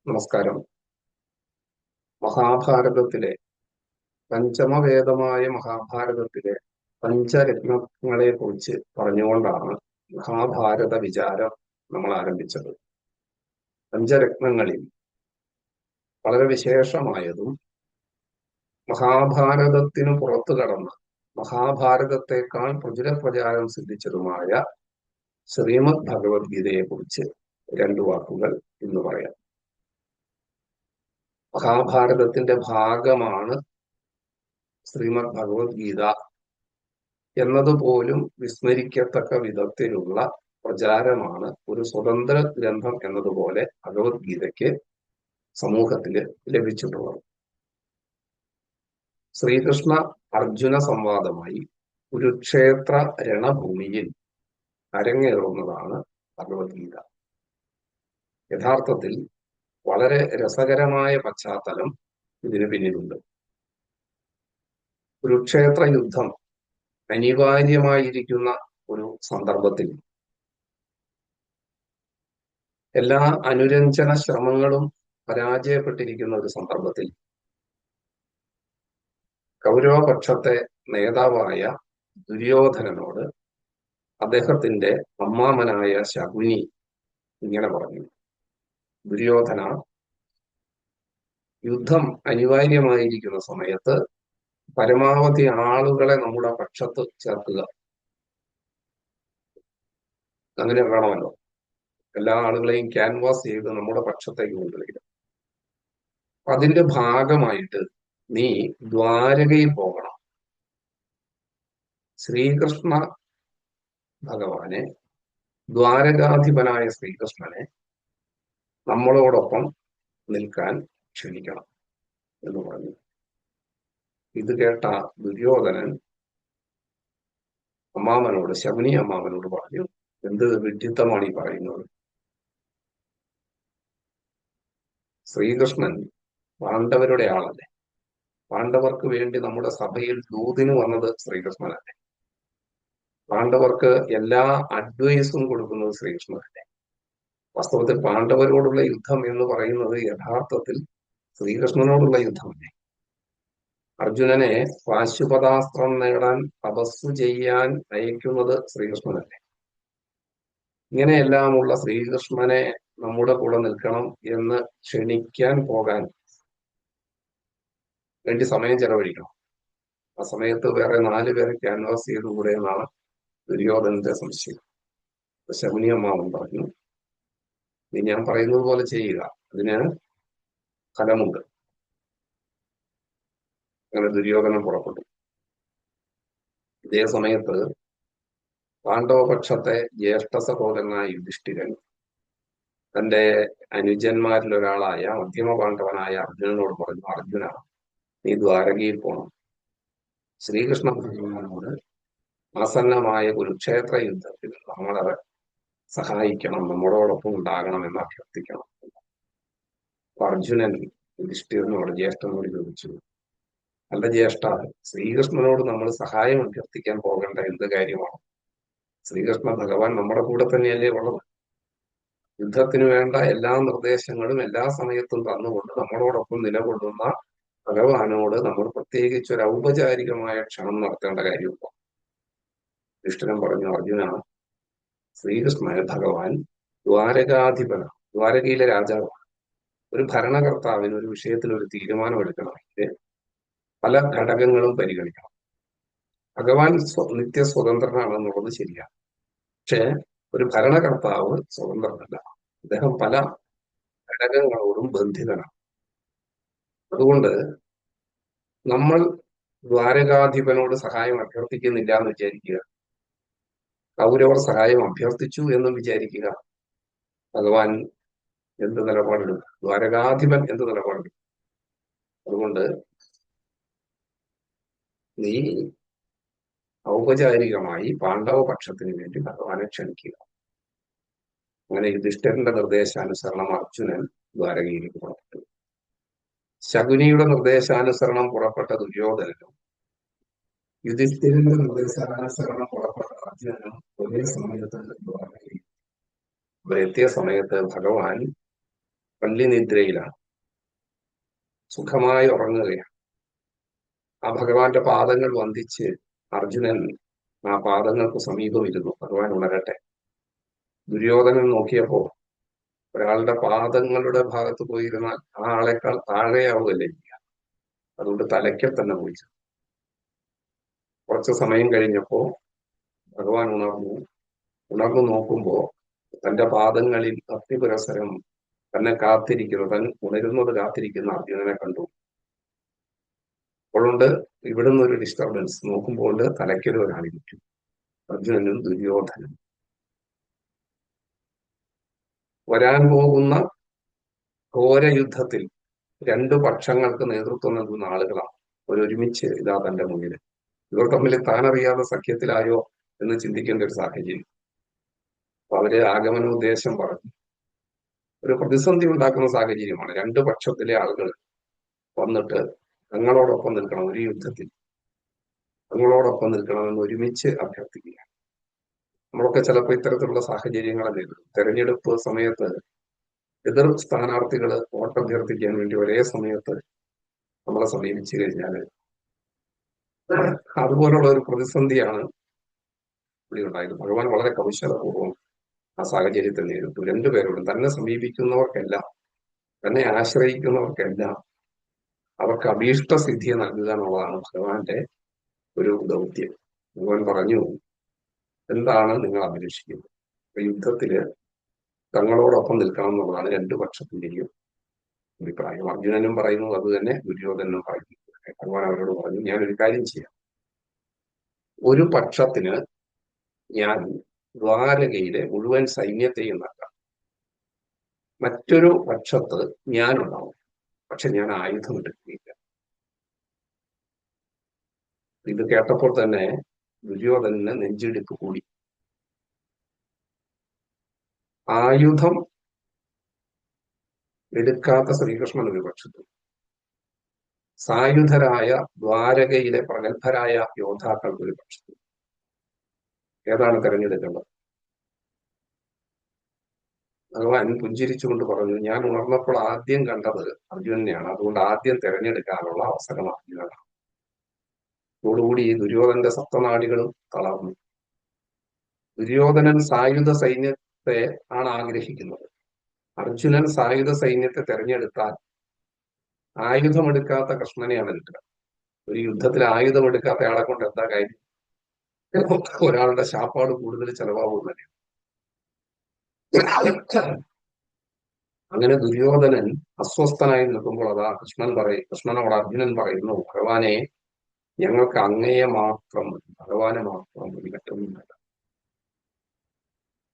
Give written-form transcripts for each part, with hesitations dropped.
നമസ്കാരം. മഹാഭാരതത്തിലെ പഞ്ചമവേദമായ മഹാഭാരതത്തിലെ പഞ്ചരത്നങ്ങളെ കുറിച്ച് പറഞ്ഞുകൊണ്ടാണ് മഹാഭാരത വിചാരം നമ്മൾ ആരംഭിച്ചത്. പഞ്ചരത്നങ്ങളിൽ വളരെ വിശേഷമായതും മഹാഭാരതത്തിനു പുറത്തു കടന്ന് മഹാഭാരതത്തെക്കാൾ പ്രചാരം സിദ്ധിച്ചതുമായ ശ്രീമദ് ഭഗവത്ഗീതയെ കുറിച്ച് രണ്ടു വാക്കുകൾ ഇന്ന് പറയാം. മഹാഭാരതത്തിന്റെ ഭാഗമാണ് ശ്രീമദ് ഭഗവത്ഗീത എന്നതുപോലും വിസ്മരിക്കത്തക്ക വിധത്തിലുള്ള പ്രചാരമാണ് ഒരു സ്വതന്ത്ര ഗ്രന്ഥം എന്നതുപോലെ ഭഗവത്ഗീതയ്ക്ക് സമൂഹത്തിന് ലഭിച്ചിട്ടുള്ളത്. ശ്രീകൃഷ്ണ അർജുന സംവാദമായി കുരുക്ഷേത്ര രണഭൂമിയിൽ അരങ്ങേറുന്നതാണ് ഭഗവത്ഗീത. യഥാർത്ഥത്തിൽ വളരെ രസകരമായ പശ്ചാത്തലം ഇതിന് പിന്നിലുണ്ട്. കുരുക്ഷേത്ര യുദ്ധം അനിവാര്യമായിരിക്കുന്ന ഒരു സന്ദർഭത്തിൽ എല്ലാ അനുരഞ്ജന ശ്രമങ്ങളും പരാജയപ്പെട്ടിരിക്കുന്ന ഒരു സന്ദർഭത്തിൽ കൗരവപക്ഷത്തെ നേതാവായ ദുര്യോധനനോട് അദ്ദേഹത്തിന്റെ അമ്മാമനായ ശകുനി ഇങ്ങനെ പറഞ്ഞു: ദുര്യോധന, യുദ്ധം അനിവാര്യമായിരിക്കുന്ന സമയത്ത് പരമാവധി ആളുകളെ നമ്മുടെ പക്ഷത്ത് ചേർക്കുക. അങ്ങനെ വേണമല്ലോ, എല്ലാ ആളുകളെയും ക്യാൻവാസ് ചെയ്ത് നമ്മുടെ പക്ഷത്തേക്ക് കൊണ്ടുവരിക. അതിന്റെ ഭാഗമായിട്ട് നീ ദ്വാരകയിൽ പോകണം. ശ്രീകൃഷ്ണ ഭഗവാനെ, ദ്വാരകാധിപനായ ശ്രീകൃഷ്ണനെ നമ്മളോടൊപ്പം നിൽക്കാൻ ക്ഷണിക്കണം എന്ന് പറഞ്ഞു. ഇത് കേട്ട ദുര്യോധനൻ അമ്മാവനോട്, ശകുനി അമ്മാവനോട് പറഞ്ഞു: എന്ത് വിഡ്ഢിത്തമാണ് ഈ പറയുന്നത്? ശ്രീകൃഷ്ണൻ പാണ്ഡവരുടെ ആളല്ലേ. പാണ്ഡവർക്ക് വേണ്ടി നമ്മുടെ സഭയിൽ ദൂതിന് വന്നത് ശ്രീകൃഷ്ണനല്ലേ. പാണ്ഡവർക്ക് എല്ലാ അഡ്വൈസും കൊടുക്കുന്നത് ശ്രീകൃഷ്ണനല്ലേ. വാസ്തവത്തിൽ പാണ്ഡവരോടുള്ള യുദ്ധം എന്ന് പറയുന്നത് യഥാർത്ഥത്തിൽ ശ്രീകൃഷ്ണനോടുള്ള യുദ്ധമല്ലേ. അർജുനനെ പാശുപതാസ്ത്രം നേടാൻ തപസ്സു ചെയ്യാൻ അയക്കുന്നത് ശ്രീകൃഷ്ണനല്ലേ. ഇങ്ങനെയെല്ലാമുള്ള ശ്രീകൃഷ്ണനെ നമ്മുടെ കൂടെ നിൽക്കണം എന്ന് ക്ഷണിക്കാൻ പോകാൻ വേണ്ടി സമയം ചെലവഴിക്കണം. ആ സമയത്ത് വേറെ 4 പേരെ ക്യാൻവാസ് ചെയ്തുകൂടെ എന്നാണ് ദുര്യോധനന്റെ സംശയം. ശകുനി അമ്മാവൻ പറഞ്ഞു: നീ ഞാൻ പറയുന്നത് പോലെ ചെയ്യുക, അതിന് ഫലമുണ്ട്. അങ്ങനെ ദുര്യോധനൻ പുറപ്പെട്ടു. ഇതേ സമയത്ത് പാണ്ഡവപക്ഷത്തെ ജ്യേഷ്ഠ സഹോദരനായ യുധിഷ്ഠിരൻ തന്റെ അനുജന്മാരിൽ ഒരാളായ മധ്യമ പാണ്ഡവനായ അർജുനനോട് പറഞ്ഞു: അർജുന, നീ ദ്വാരകയിൽ പോകണം. ശ്രീകൃഷ്ണ ഭഗവാനോട് ആസന്നമായ കുരുക്ഷേത്ര യുദ്ധത്തിൽ നമ്മളെ സഹായിക്കണം, നമ്മളോടൊപ്പം ഉണ്ടാകണം എന്ന് അഭ്യർത്ഥിക്കണം. അർജുനൻ യുധിഷ്ഠിരനോട്, ജ്യേഷ്ഠനോട് ചോദിച്ചു: അല്ല ജ്യേഷ്ഠ, ശ്രീകൃഷ്ണനോട് നമ്മൾ സഹായം അഭ്യർത്ഥിക്കാൻ പോകേണ്ട എന്ത് കാര്യമാണ്? ശ്രീകൃഷ്ണ ഭഗവാൻ നമ്മുടെ കൂടെ തന്നെയല്ലേ ഉള്ളത്. യുദ്ധത്തിന് വേണ്ട എല്ലാ നിർദ്ദേശങ്ങളും എല്ലാ സമയത്തും തന്നുകൊണ്ട് നമ്മളോടൊപ്പം നിലകൊള്ളുന്ന ഭഗവാനോട് നമ്മൾ പ്രത്യേകിച്ച് ഒരു ഔപചാരികമായ ക്ഷണം നടത്തേണ്ട കാര്യമുണ്ടോ? യുധിഷ്ഠിരൻ പറഞ്ഞു: അർജുന, ശ്രീകൃഷ്ണ ഭഗവാൻ ദ്വാരകാധിപനാണ്, ദ്വാരകയിലെ രാജാവാണ്. ഒരു ഭരണകർത്താവിന് ഒരു വിഷയത്തിൽ ഒരു തീരുമാനം എടുക്കണമെങ്കിൽ പല ഘടകങ്ങളും പരിഗണിക്കണം. ഭഗവാൻ നിത്യസ്വതന്ത്രനാണെന്നുള്ളത് ശരിയാണ്. പക്ഷെ ഒരു ഭരണകർത്താവ് സ്വതന്ത്രനല്ല. അദ്ദേഹം പല ഘടകങ്ങളോടും ബന്ധിതനാണ്. അതുകൊണ്ട് നമ്മൾ ദ്വാരകാധിപനോട് സഹായം അഭ്യർത്ഥിക്കുന്നില്ല എന്ന് വിചാരിക്കുക, കൗരവർ സഹായം അഭ്യർത്ഥിച്ചു എന്നും വിചാരിക്കുക. ഭഗവാൻ എന്ത് നിലപാടെടുക്കും? ദ്വാരകാധിപൻ എന്ത് നിലപാടെടുക്കും? അതുകൊണ്ട് നീ ഔപചാരികമായി പാണ്ഡവ പക്ഷത്തിന് വേണ്ടി ഭഗവാനെ ക്ഷണിക്കുക. അങ്ങനെ യുധിഷ്ഠിരന്റെ നിർദ്ദേശാനുസരണം അർജുനൻ ദ്വാരകയിലേക്ക് പുറപ്പെട്ടു. ശകുനിയുടെ നിർദ്ദേശാനുസരണം പുറപ്പെട്ട ദുര്യോധനനും യുധിഷ്ഠിരന്റെ നിർദ്ദേശാനുസരണം പുറപ്പെട്ട അർജുനനും ഒരേ സമയത്ത് ദ്വാരകയിൽ എത്തിയ സമയത്ത് ഭഗവാൻ പള്ളി നിദ്രയിലാണ്, സുഖമായി ഉറങ്ങുകയാണ്. ആ ഭഗവാന്റെ പാദങ്ങൾ വന്ദിച്ച് അർജുനൻ ആ പാദങ്ങൾക്ക് സമീപം ഇരുന്നു, ഭഗവാൻ ഉണരട്ടെ. ദുര്യോധനൻ നോക്കിയപ്പോ ഒരാളുടെ പാദങ്ങളുടെ ഭാഗത്ത് പോയിരുന്നാൽ ആ ആളെക്കാൾ താഴെയാവുകയല്ലേ ചെയ്യുക. അതുകൊണ്ട് തലയ്ക്കൽ തന്നെ പോയി. കുറച്ചു സമയം കഴിഞ്ഞപ്പോ ഭഗവാൻ ഉണർന്നു നോക്കുമ്പോ തന്റെ പാദങ്ങളിൽ അസ്ഥിപുരസരം തന്നെ കാത്തിരിക്കുന്നു, തൻ ഉണരുന്നത് കാത്തിരിക്കുന്ന അർജുനനെ കണ്ടു. അപ്പോഴുണ്ട് ഇവിടുന്ന് ഒരു ഡിസ്റ്റർബൻസ്. നോക്കുമ്പോൾ തലയ്ക്കൽ ഒരാളിരിക്കും, അർജുനനും ദുര്യോധനും. വരാൻ പോകുന്ന ഘോര യുദ്ധത്തിൽ രണ്ടു പക്ഷങ്ങൾക്ക് നേതൃത്വം നൽകുന്ന ആളുകളാണ്. ഒരുമിച്ച് ഇതാ തന്റെ മുന്നിൽ. ഇവർ തമ്മിൽ താനറിയാതെ സഖ്യത്തിലായോ എന്ന് ചിന്തിക്കേണ്ട ഒരു സാഹചര്യം. അപ്പൊ അവര് ആഗമനോദ്ദേശം പറഞ്ഞു. ഒരു പ്രതിസന്ധി ഉണ്ടാക്കുന്ന സാഹചര്യമാണ്. രണ്ടു പക്ഷത്തിലെ ആളുകൾ വന്നിട്ട് തങ്ങളോടൊപ്പം നിൽക്കണം, ഒരു യുദ്ധത്തിൽ തങ്ങളോടൊപ്പം നിൽക്കണമെന്ന് ഒരുമിച്ച് അഭ്യർത്ഥിക്കുക. നമ്മളൊക്കെ ചിലപ്പോൾ ഇത്തരത്തിലുള്ള സാഹചര്യങ്ങളെ നേരിടും. തെരഞ്ഞെടുപ്പ് സമയത്ത് എതിർ സ്ഥാനാർത്ഥികൾ വോട്ടഭ്യർത്ഥിക്കാൻ വേണ്ടി ഒരേ സമയത്ത് നമ്മളെ സമീപിച്ചു കഴിഞ്ഞാൽ അതുപോലുള്ള ഒരു പ്രതിസന്ധിയാണ് ഇവിടെ ഉണ്ടായത്. ഭഗവാൻ വളരെ കൗശലപൂർവ്വം ആ സാഹചര്യത്തെ നേരിട്ടു. രണ്ടുപേരോടും തന്നെ സമീപിക്കുന്നവർക്കെല്ലാം, തന്നെ ആശ്രയിക്കുന്നവർക്കെല്ലാം അവർക്ക് അഭീഷ്ട സിദ്ധിയെ നൽകുക എന്നുള്ളതാണ് ഭഗവാന്റെ ഒരു ദൗത്യം. ഭഗവാൻ പറഞ്ഞു, എന്താണ് നിങ്ങൾ അഭിലഷിക്കുന്നത്? യുദ്ധത്തില് തങ്ങളോടൊപ്പം നിൽക്കണം എന്നുള്ളതാണ് രണ്ടു പക്ഷത്തിന്റെയും അഭിപ്രായം. അർജുനനും പറയുന്നു അത് തന്നെ, ദുര്യോധനും പറയുന്നു. ഭഗവാൻ അവരോട് പറഞ്ഞു, ഞാനൊരു കാര്യം ചെയ്യാം. ഒരു പക്ഷത്തിന് ഞാൻ ദ്വാരകയിലെ മുഴുവൻ സൈന്യത്തെയും നൽകാം. മറ്റൊരു പക്ഷത്ത് ഞാനുണ്ടാവും, പക്ഷെ ഞാൻ ആയുധം എടുക്കുകയില്ല. ഇത് കേട്ടപ്പോൾ തന്നെ ദുര്യോധനന് നെഞ്ചിടിപ്പ് കൂടി. ആയുധം എടുക്കാത്ത ശ്രീകൃഷ്ണൻ ഒരു പക്ഷത്തും, സായുധരായ ദ്വാരകയിലെ പ്രഗത്ഭരായ യോദ്ധാക്കൾക്ക് ഒരു പക്ഷത്തും. ഏതാണ് തെരഞ്ഞെടുക്കേണ്ടത്? ഭഗവാൻ പുഞ്ചിരിച്ചുകൊണ്ട് പറഞ്ഞു, ഞാൻ ഉണർന്നപ്പോൾ ആദ്യം കണ്ടത് അർജുനനെയാണ്, അതുകൊണ്ട് ആദ്യം തെരഞ്ഞെടുക്കാനുള്ള അവസരം അർജുനനാണ്. അതോടുകൂടി ദുര്യോധനന്റെ സപ്തനാടികളും തളർന്നു. ദുര്യോധനൻ സായുധ സൈന്യത്തെ ആണ് ആഗ്രഹിക്കുന്നത്. അർജുനൻ സായുധ സൈന്യത്തെ തെരഞ്ഞെടുത്താൽ ആയുധമെടുക്കാത്ത കൃഷ്ണനെയാണ് എടുക്കുക. ഒരു യുദ്ധത്തിൽ ആയുധമെടുക്കാത്ത ആളെ കൊണ്ട് എന്താ കാര്യം? ഒരാളുടെ ശാപ്പാട് കൂടുതൽ ചെലവാകുന്നല്ലേ. അങ്ങനെ ദുര്യോധനൻ അസ്വസ്ഥനായി നിൽക്കുമ്പോൾ അതാ കൃഷ്ണനോട് അർജുനൻ പറയുന്നു, ഭഗവാനെ, ഞങ്ങൾക്ക് അങ്ങയെ മാത്രം മതി, ഭഗവാനെ മാത്രം മതി, മറ്റൊന്നുമില്ല.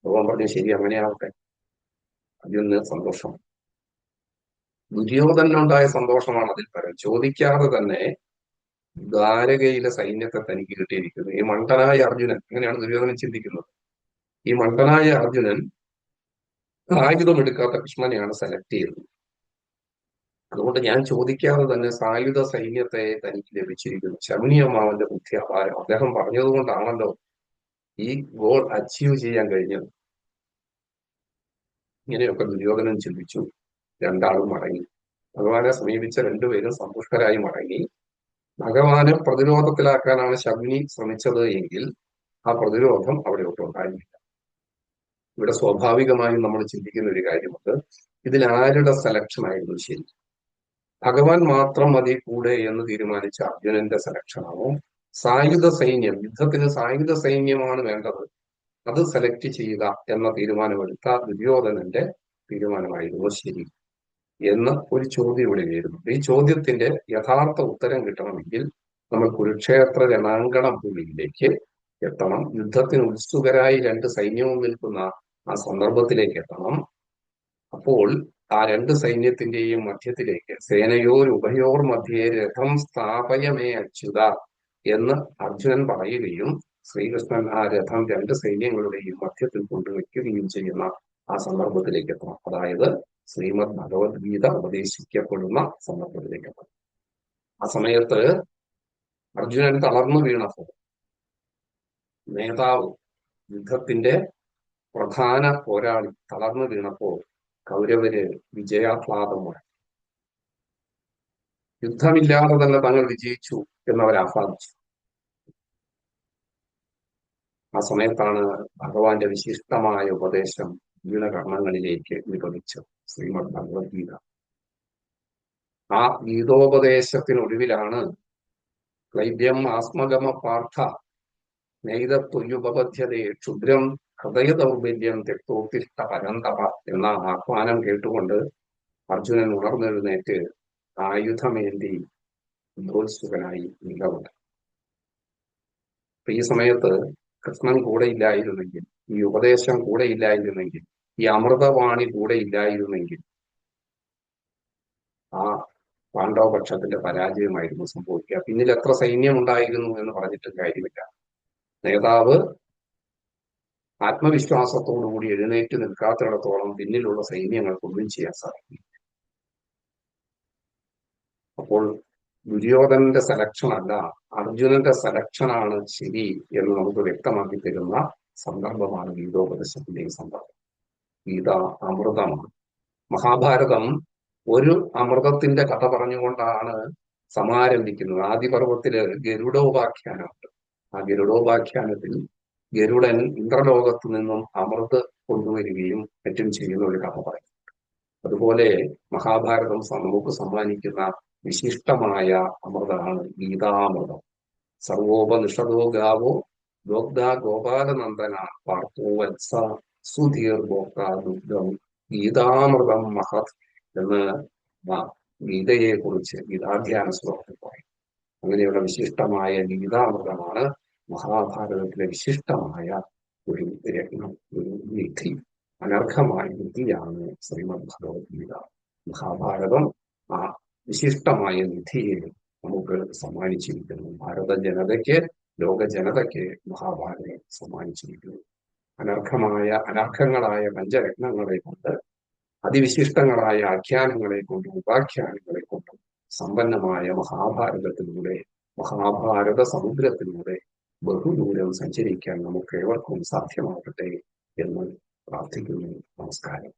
ഭഗവാൻ പറഞ്ഞു, ശരി, അങ്ങനെയാവട്ടെ. അർജുനന് സന്തോഷം. ദുര്യോധനുണ്ടായ സന്തോഷമാണ് അതിൽ പരം. ചോദിക്കാതെ തന്നെ ദ്വാരകയിലെ സൈന്യത്തെ തനിക്ക് കിട്ടിയിരിക്കുന്നു. ഈ മണ്ടനായ അർജുനൻ, അങ്ങനെയാണ് ദുര്യോധനൻ ചിന്തിക്കുന്നത്, ഈ മണ്ടനായ അർജുനൻ ആയുധമെടുക്കാത്ത കൃഷ്ണനെയാണ് സെലക്ട് ചെയ്തത്. അതുകൊണ്ട് ഞാൻ ചോദിക്കാതെ തന്നെ സായുധ സൈന്യത്തെ തനിക്ക് ലഭിച്ചിരിക്കുന്നു. ശകുനി അമ്മാവന്റെ ബുദ്ധി അപാരം. അദ്ദേഹം പറഞ്ഞതുകൊണ്ടാണല്ലോ ഈ ഗോൾ അച്ചീവ് ചെയ്യാൻ കഴിഞ്ഞത്. ഇങ്ങനെയൊക്കെ ദുര്യോധനൻ ചിന്തിച്ചു. രണ്ടാളും മടങ്ങി. ഭഗവാനെ സമീപിച്ച രണ്ടുപേരും സന്തുഷ്ടരായി മടങ്ങി. ഭഗവാനെ പ്രതിരോധത്തിലാക്കാനാണ് ശകുനി ശ്രമിച്ചത് എങ്കിൽ ആ പ്രതിരോധം അവിടെ ഒട്ടും ഉണ്ടായില്ല. ഇവിടെ സ്വാഭാവികമായും നമ്മൾ ചിന്തിക്കുന്ന ഒരു കാര്യമുണ്ട്, ഇതിൽ ആരുടെ സെലക്ഷൻ ആയിരുന്നു ശരി? ഭഗവാൻ മാത്രം മതി കൂടെ എന്ന് തീരുമാനിച്ച അർജുനന്റെ സെലക്ഷനാണോ, സായുധ സൈന്യം, യുദ്ധത്തിന് സായുധ സൈന്യമാണ് വേണ്ടത്, അത് സെലക്ട് ചെയ്യുക എന്ന തീരുമാനമെടുത്ത ദുര്യോധനന്റെ തീരുമാനമായിരുന്നു ശരി എന്ന് ഒരു ചോദ്യം ഇവിടെ വരുന്നു. ഈ ചോദ്യത്തിന്റെ യഥാർത്ഥ ഉത്തരം കിട്ടണമെങ്കിൽ നമ്മൾ കുരുക്ഷേത്ര രണാങ്കണ ഭൂമിയിലേക്ക് എത്തണം. യുദ്ധത്തിന് ഉത്സുകരായി രണ്ട് സൈന്യവും നിൽക്കുന്ന ആ സന്ദർഭത്തിലേക്ക് എത്തണം. അപ്പോൾ ആ രണ്ട് സൈന്യത്തിന്റെയും മധ്യത്തിലേക്ക് സേനയോർ ഉഭയോർ മധ്യേ രഥം സ്ഥാപയമേ അച്യുത എന്ന് അർജുനൻ പറയുകയും ശ്രീകൃഷ്ണൻ ആ രഥം രണ്ട് സൈന്യങ്ങളുടെയും മധ്യത്തിൽ കൊണ്ടുവയ്ക്കുകയും ചെയ്യുന്ന ആ സന്ദർഭത്തിലേക്ക് എത്തണം. അതായത് ശ്രീമദ് ഭഗവത്ഗീത ഉപദേശിക്കപ്പെടുന്ന സന്ദർഭത്തിലേക്ക് എത്തണം. ആ സമയത്ത് അർജുനൻ തളർന്നു വീണപ്പോൾ നേതാവ്, യുദ്ധത്തിന്റെ പ്രധാന പോരാളി തളർന്നു വീണപ്പോൾ കൗരവര് വിജയാഹ്ലാദം മുഴക്കി. യുദ്ധമില്ലാതെ തന്നെ തങ്ങൾ വിജയിച്ചു എന്നവർ ആഹ്ലാദിച്ചു. ആ സമയത്താണ് ഭഗവാന്റെ വിശിഷ്ടമായ ഉപദേശം വീണകർണങ്ങളിലേക്ക് നിപതിച്ചത്. ശ്രീമദ് ഭഗവത്ഗീത. ആ ഗീതോപദേശത്തിനൊടുവിലാണ് ക്ലൈബ്യം ആസ്മഗമ പാർത്ഥ നൈതത്വയുപപദ്ധ്യതേ ക്ഷുദ്രം ഹൃദയ ദൗർബല്യം തെക്തോത്തിഷ്ഠ പരന്തപ എന്ന ആഹ്വാനം കേട്ടുകൊണ്ട് അർജുനൻ ഉണർന്നെഴുന്നേറ്റ് ആയുധമേന്തി ഉദ്രോത്സുകനായി നിലകൊണ്ടു. ഈ സമയത്ത് കൃഷ്ണൻ കൂടെ ഇല്ലായിരുന്നെങ്കിൽ, ഈ ഉപദേശം കൂടെ ഇല്ലായിരുന്നെങ്കിൽ, ഈ അമൃതവാണി കൂടെ ഇല്ലായിരുന്നെങ്കിൽ ആ പാണ്ഡവപക്ഷത്തിന്റെ പരാജയമായിരുന്നു സംഭവിക്കുക. പിന്നിൽ എത്ര സൈന്യം ഉണ്ടായിരുന്നു എന്ന് പറഞ്ഞിട്ടും കാര്യമില്ല. നേതാവ് ആത്മവിശ്വാസത്തോടുകൂടി എഴുന്നേറ്റ് നിൽക്കാത്തിടത്തോളം പിന്നിലുള്ള സൈന്യങ്ങൾക്കൊന്നും ചെയ്യാൻ സാധിക്കും. അപ്പോൾ ദുര്യോധനന്റെ സെലക്ഷൻ അല്ല, അർജുനന്റെ സെലക്ഷനാണ് ശരി എന്ന് നമുക്ക് വ്യക്തമാക്കി തരുന്ന സന്ദർഭമാണ് ഗീതോപദേശത്തിന്റെ ഈ സന്ദർഭം. ഗീത അമൃതമാണ്. മഹാഭാരതം ഒരു അമൃതത്തിന്റെ കഥ പറഞ്ഞുകൊണ്ടാണ് സമാരംഭിക്കുന്നത്. ആദിപർവത്തില് ഗരുഡോപാഖ്യാനമുണ്ട്. ആ ഗരുഡോപാഖ്യാനത്തിൽ ഗരുഡൻ ഇന്ദ്രലോകത്ത് നിന്നും അമൃത് കൊണ്ടുവരികയും മറ്റും ചെയ്യുന്ന ഒരു കഥ പറയും. അതുപോലെ മഹാഭാരതം നമുക്ക് സമ്മാനിക്കുന്ന വിശിഷ്ടമായ അമൃതമാണ് ഗീതാമൃതം. സർവോപനിഷദോ ഗാവോ ദോഗ്ധ ഗോപാലനന്ദന പാർത്ഥോ വത്സ സുധീർഭോക്ത ദുഗ്ധം ഗീതാമൃതം മഹത് എന്ന് ഗീതയെ കുറിച്ച് ഗീതാധ്യാന ശ്ലോകത്തിൽ പറയും. അങ്ങനെയുള്ള വിശിഷ്ടമായ ഗീതാമൃതമാണ് മഹാഭാരതത്തിലെ വിശിഷ്ടമായ ഒരു രത്നം, ഒരു നിധി. അനർഘമായ നിധിയാണ് ശ്രീമദ് ഭഗവത്ഗീത. മഹാഭാരതം ആ വിശിഷ്ടമായ നിധിയെ നമുക്ക് സമ്മാനിച്ചിരിക്കുന്നു. ഭാരത ജനതയ്ക്ക്, ലോക ജനതയ്ക്ക് മഹാഭാരതം സമ്മാനിച്ചിരിക്കുന്നു. അനർഘങ്ങളായ പഞ്ചരത്നങ്ങളെ കൊണ്ട്, അതിവിശിഷ്ടങ്ങളായ ആഖ്യാനങ്ങളെ കൊണ്ടും ഉപാഖ്യാനങ്ങളെ കൊണ്ടും സമ്പന്നമായ മഹാഭാരതത്തിലൂടെ, മഹാഭാരത സമുദ്രത്തിലൂടെ ബഹുദൂരം സഞ്ചരിക്കാൻ നമുക്ക് ഏവർക്കും സാധ്യമാകട്ടെ എന്ന് പ്രാർത്ഥിക്കുന്നു. നമസ്കാരം.